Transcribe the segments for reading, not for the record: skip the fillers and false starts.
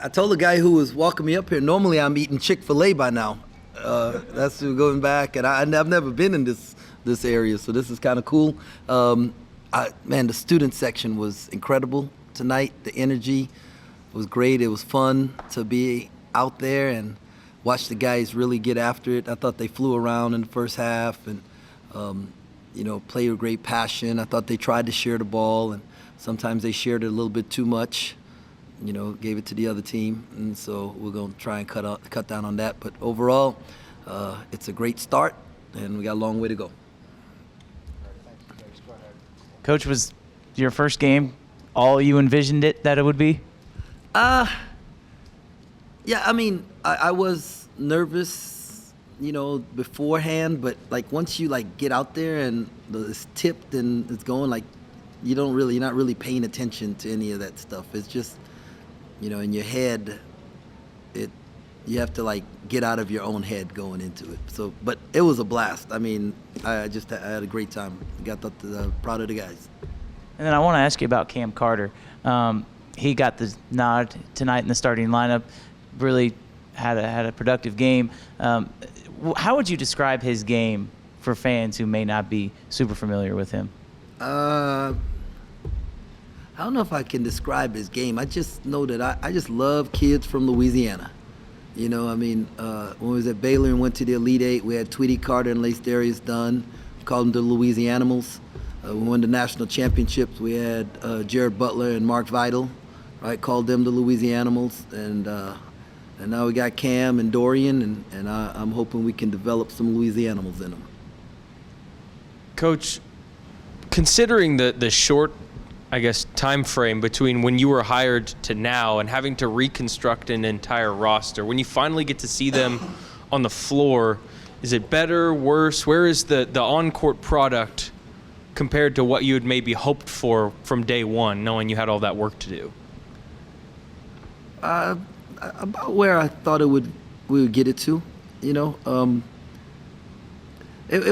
I told the guy who was walking me up here, normally I'm eating Chick-fil-A by now. That's going back, and I've never been in this area, so this is kind of cool. Man, the student section was incredible tonight. The energy was great. It was fun to be out there and watch the guys really get after it. I thought they flew around in the first half and, played with great passion. I thought they tried to share the ball, and sometimes they shared it a little bit too much. Gave it to the other team, and so we're going to try and cut down on that. But overall, it's a great start, and we got a long way to go. Coach, was your first game all you envisioned that it would be? Yeah, I mean, I was nervous, beforehand, but once you get out there and it's tipped and it's going, you're not really paying attention to any of that stuff. It's just, in your head, you have to get out of your own head going into it. So, but it was a blast. I mean, I had a great time. Got proud of the guys. And then I want to ask you about Cam Carter. He got the nod tonight in the starting lineup. Really had a productive game. How would you describe his game for fans who may not be super familiar with him? I don't know if I can describe his game. I just know that I just love kids from Louisiana. When we was at Baylor and went to the Elite Eight, we had Tweety Carter and Lace Darius Dunn. We called them the Louisianimals. We won the national championships. We had Jared Butler and Mark Vidal, right? Called them the Louisianimals. And now we got Cam and Dorian, and I'm hoping we can develop some Louisianimals in them. Coach, considering the short, time frame between when you were hired to now and having to reconstruct an entire roster, when you finally get to see them on the floor, is it better, worse? Where is the on-court product compared to what you had maybe hoped for from day one, knowing you had all that work to do? About where I thought we would get it to, It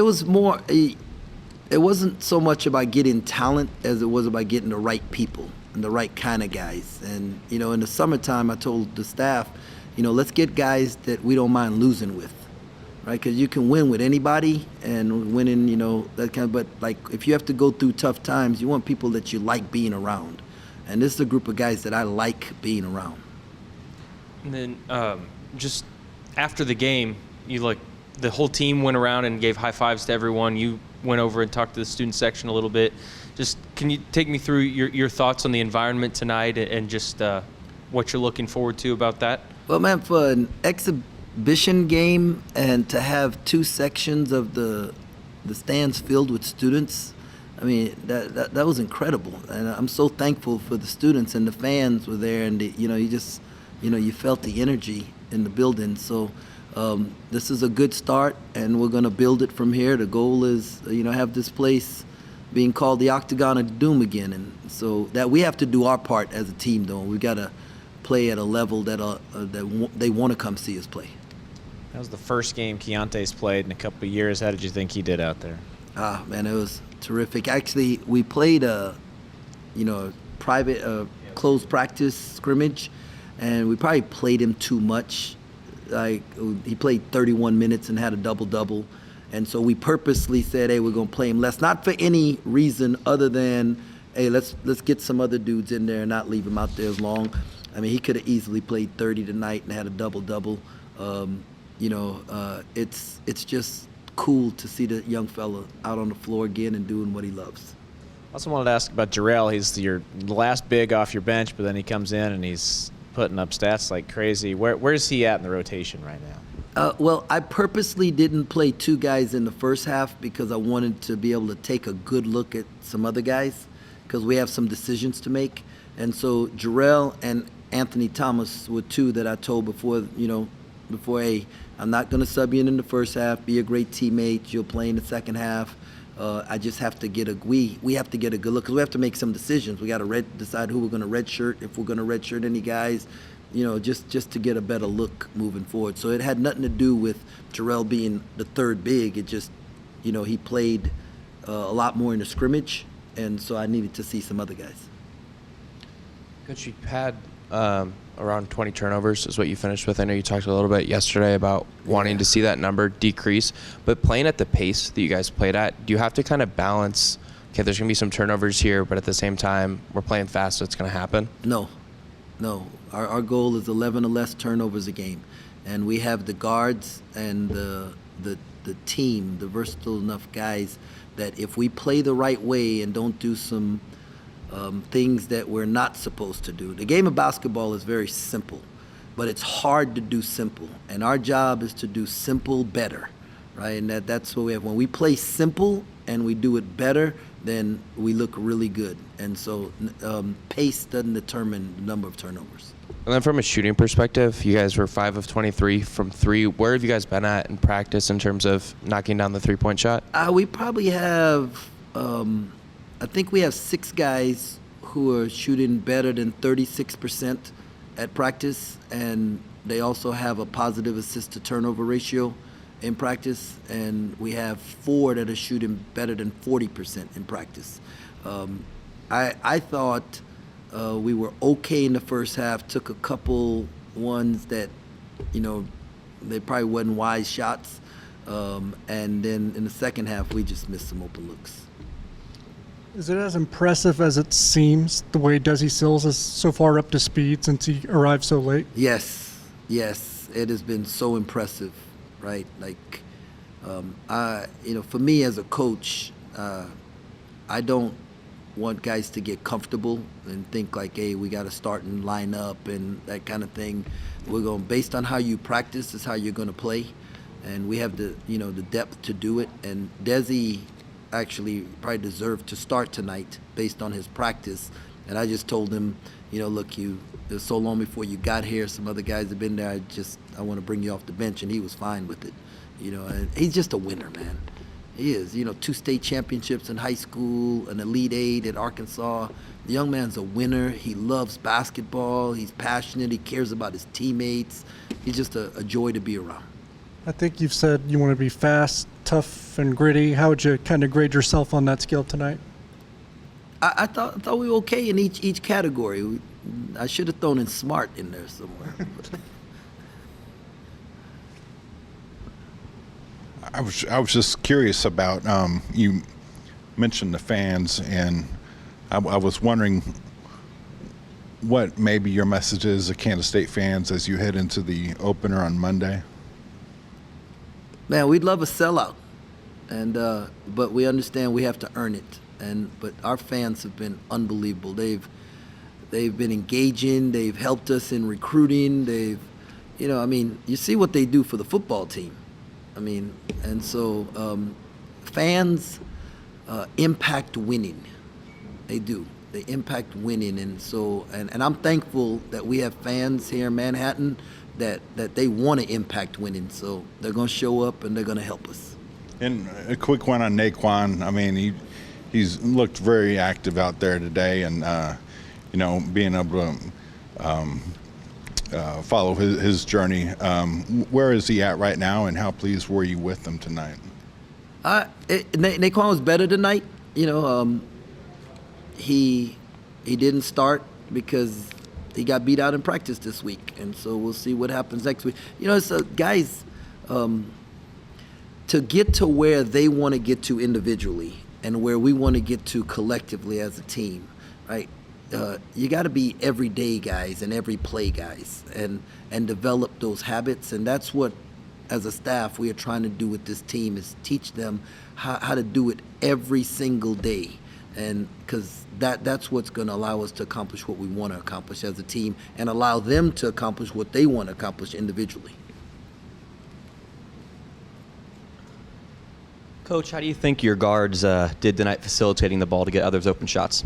was more. It wasn't so much about getting talent as it was about getting the right people and the right kind of guys. And, in the summertime, I told the staff, let's get guys that we don't mind losing with, right? Because you can win with anybody and winning, that kind of, but if you have to go through tough times, you want people that you like being around. And this is a group of guys that I like being around. And then just after the game, the whole team went around and gave high fives to everyone. You went over and talked to the student section a little bit. Just can you take me through your thoughts on the environment tonight and just what you're looking forward to about that? Well, man, for an exhibition game and to have two sections of the stands filled with students, I mean, that was incredible. And I'm so thankful for the students, and the fans were there, and you felt the energy in the building. So this is a good start, and we're going to build it from here. The goal is, have this place being called the Octagon of Doom again. And so that we have to do our part as a team, though. We've got to play at a level that they want to come see us play. That was the first game Keontae's played in a couple of years. How did you think he did out there? Man, it was terrific. Actually, we played a private closed practice scrimmage, and we probably played him too much. He played 31 minutes and had a double-double. And so we purposely said, hey, we're going to play him less. Not for any reason other than, hey, let's get some other dudes in there and not leave him out there as long. I mean, he could have easily played 30 tonight and had a double-double. It's just cool to see the young fella out on the floor again and doing what he loves. I also wanted to ask about Jarrell. He's your last big off your bench, but then he comes in and he's putting up stats like crazy. Where's he at in the rotation right now? Well, I purposely didn't play two guys in the first half because I wanted to be able to take a good look at some other guys because we have some decisions to make. And so Jarrell and Anthony Thomas were two that I told before, hey, I'm not going to sub you in the first half. Be a great teammate. You'll play in the second half. I just have to get we have to get a good look because we have to make some decisions. We got to decide who we're going to redshirt, if we're going to redshirt any guys, just to get a better look moving forward. So it had nothing to do with Jarrell being the third big. It just, he played a lot more in the scrimmage, and so I needed to see some other guys. Coach, you had Around 20 turnovers is what you finished with. I know you talked a little bit yesterday about wanting to see that number decrease, but playing at the pace that you guys played at, do you have to kind of balance, okay, there's going to be some turnovers here, but at the same time, we're playing fast, so it's going to happen? No. Our goal is 11 or less turnovers a game. And we have the guards and the team, the versatile enough guys that if we play the right way and don't do some things that we're not supposed to do. The game of basketball is very simple, but it's hard to do simple. And our job is to do simple better, right? And that's what we have. When we play simple and we do it better, then we look really good. And so pace doesn't determine the number of turnovers. And then from a shooting perspective, you guys were 5 of 23 from 3. Where have you guys been at in practice in terms of knocking down the three-point shot? We probably have, I think we have 6 guys who are shooting better than 36% at practice, and they also have a positive assist to turnover ratio in practice, and we have 4 that are shooting better than 40% in practice. I thought we were okay in the first half, took a couple ones that, they probably wasn't wise shots, and then in the second half we just missed some open looks. Is it as impressive as it seems, the way Desi Sills is so far up to speed since he arrived so late? Yes, it has been so impressive, right? Like, for me as a coach, I don't want guys to get comfortable and think like, hey, we got to start and line up and that kind of thing. We're going based on how you practice is how you're going to play, and we have the depth to do it. And Desi actually probably deserved to start tonight based on his practice. And I just told him, look, it was so long before you got here. Some other guys have been there. I want to bring you off the bench, and he was fine with it. And he's just a winner, man. He is. 2 state championships in high school, an Elite 8 at Arkansas. The young man's a winner. He loves basketball. He's passionate. He cares about his teammates. He's just a joy to be around. I think you've said you want to be fast, tough, and gritty. How would you kind of grade yourself on that skill tonight? I thought we were okay in each category. I should have thrown in smart in there somewhere. I was just curious about you mentioned the fans, and I was wondering what maybe your message is to Kansas State fans as you head into the opener on Monday. Man, we'd love a sellout, and but we understand we have to earn it. But our fans have been unbelievable. They've been engaging. They've helped us in recruiting. You see what they do for the football team. And so fans impact winning. They do. They impact winning, and I'm thankful that we have fans here in Manhattan that they want to impact winning. So they're going to show up and they're going to help us. And a quick one on Naquan. He's looked very active out there today, and being able to follow his journey. Where is he at right now, and how pleased were you with him tonight? Naquan was better tonight. He didn't start because he got beat out in practice this week, and so we'll see what happens next week. Guys, to get to where they want to get to individually and where we want to get to collectively as a team, right? You got to be everyday guys and every play guys and develop those habits. And that's what, as a staff, we are trying to do with this team is teach them how to do it every single day. And because that's what's going to allow us to accomplish what we want to accomplish as a team and allow them to accomplish what they want to accomplish individually. Coach, how do you think your guards did tonight facilitating the ball to get others open shots?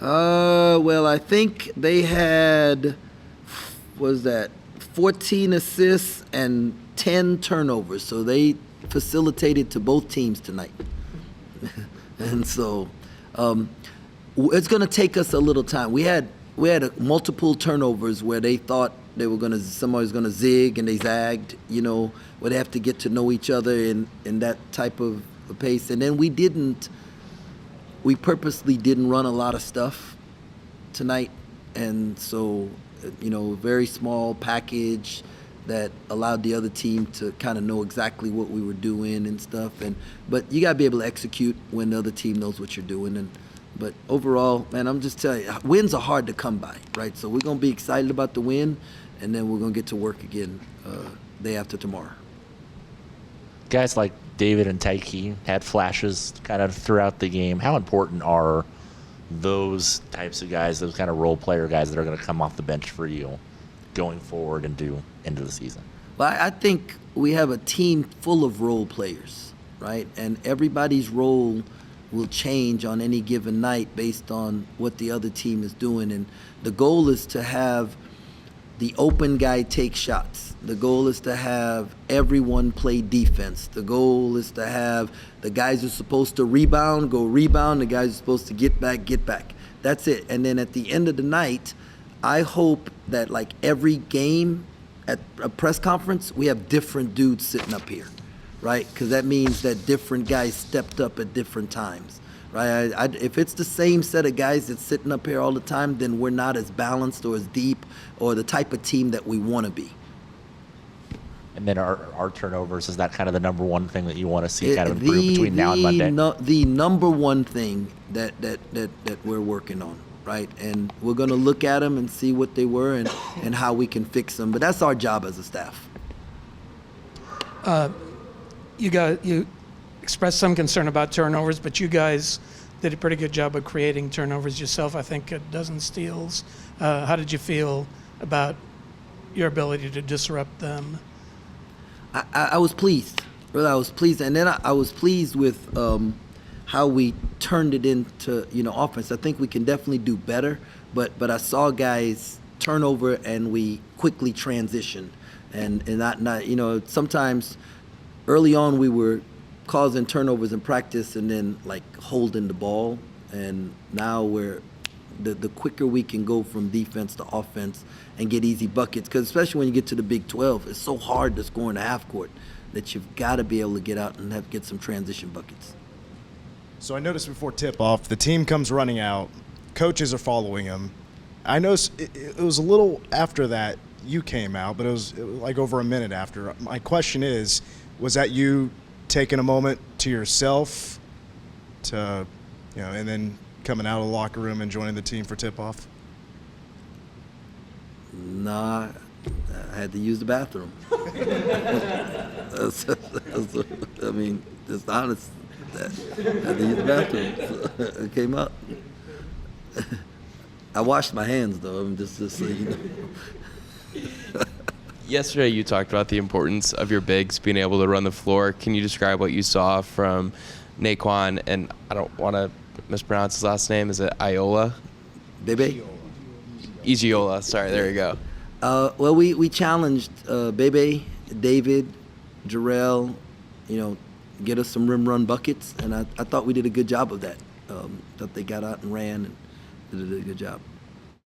Well, I think they had, 14 assists and 10 turnovers. So they facilitated to both teams tonight. And so it's going to take us a little time. We had multiple turnovers where they thought somebody was going to zig and they zagged, where they have to get to know each other in that type of pace. And then we purposely didn't run a lot of stuff tonight. and so, very small package that allowed the other team to kind of know exactly what we were doing and stuff. But you got to be able to execute when the other team knows what you're doing. But overall, man, I'm just telling you, wins are hard to come by, right? So we're going to be excited about the win, and then we're going to get to work again day after tomorrow. Guys like David and Taiki had flashes kind of throughout the game. How important are those types of guys, those kind of role player guys that are going to come off the bench for you going forward into the season? Well, I think we have a team full of role players, right? And everybody's role will change on any given night based on what the other team is doing. And the goal is to have the open guy take shots. The goal is to have everyone play defense. The goal is to have the guys who are supposed to rebound, go rebound. The guys who are supposed to get back, get back. That's it. And then at the end of the night, I hope that like every game at a press conference, we have different dudes sitting up here, right? Because that means that different guys stepped up at different times, right? If it's the same set of guys that's sitting up here all the time, then we're not as balanced or as deep or the type of team that we want to be. And then our turnovers, is that kind of the number one thing that you want to see kind of improve between now and Monday? The number one thing that we're working on, right? And we're going to look at them and see what they were and how we can fix them. But that's our job as a staff. You expressed some concern about turnovers, but you guys did a pretty good job of creating turnovers yourself. I think a dozen steals. How did you feel about your ability to disrupt them? I was pleased. Really, I was pleased. And then I was pleased with how we turned it into, offense. I think we can definitely do better, but I saw guys turn over and we quickly transitioned. And not sometimes early on we were causing turnovers in practice and then like holding the ball. And now the quicker we can go from defense to offense and get easy buckets, because especially when you get to the Big 12, it's so hard to score in the half court that you've got to be able to get out and get some transition buckets. So I noticed before tip-off, the team comes running out, coaches are following them. I noticed it was a little after that you came out, but it was like over a minute after. My question is, was that you taking a moment to yourself to, and then coming out of the locker room and joining the team for tip-off? Nah, I had to use the bathroom. I mean, just honest. I had to use the bathroom. So it came up. I washed my hands, though. I'm just so you know. Yesterday, you talked about the importance of your bigs being able to run the floor. Can you describe what you saw from Naquan? And I don't want to mispronounce his last name. Is it Iola? Bebe? Igiola. Sorry, there you go. Well, we challenged Bebe, David, Jarrell, get us some rim run buckets, and I thought we did a good job of that. Thought they got out and ran and did a good job.